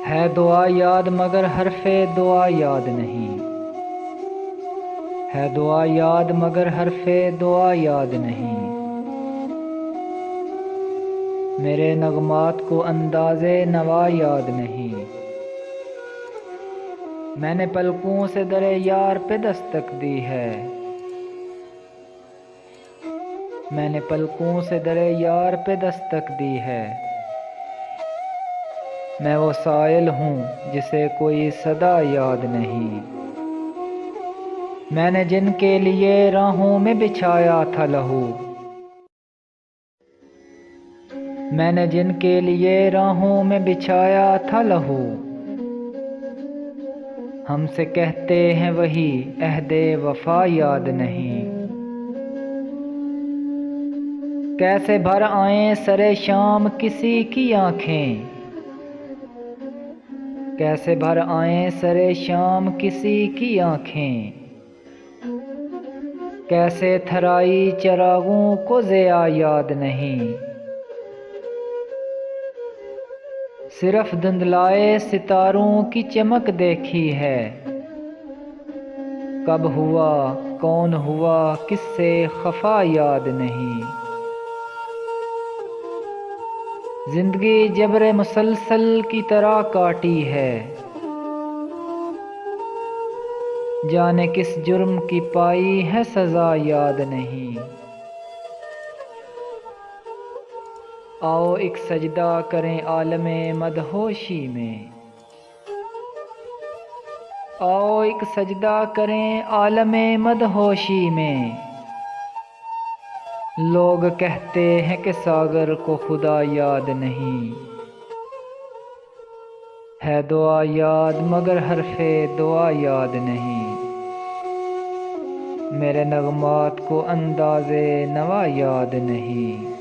ہے دعا یاد مگر حرف دعا یاد نہیں، ہے دعا یاد مگر حرف دعا یاد نہیں، میرے نغمات کو انداز نوا یاد نہیں، میں نے پلکوں سے در یار پہ دستک دی ہے، میں نے پلکوں سے در یار پہ دستک دی ہے، میں وہ سائل ہوں جسے کوئی صدا یاد نہیں، میں نے جن کے لیے راہوں میں بچھایا تھا لہو، میں نے جن کے لیے راہوں میں بچھایا تھا لہو، ہم سے کہتے ہیں وہی عہد وفا یاد نہیں، کیسے بھر آئیں سر شام کسی کی آنکھیں، کیسے بھر آئیں سر شام کسی کی آنکھیں، کیسے تھرائی چراغوں کو ضیا یاد نہیں، صرف دھندلائے ستاروں کی چمک دیکھی ہے، کب ہوا کون ہوا کس سے خفا یاد نہیں، زندگی جبر مسلسل کی طرح کاٹی ہے، جانے کس جرم کی پائی ہے سزا یاد نہیں، آؤ ایک سجدہ کریں عالم مدہوشی میں، آؤ ایک سجدہ کریں عالم مدہوشی میں، لوگ کہتے ہیں کہ ساگر کو خدا یاد نہیں، ہے دعا یاد مگر حرف دعا یاد نہیں، میرے نغمات کو انداز نوا یاد نہیں۔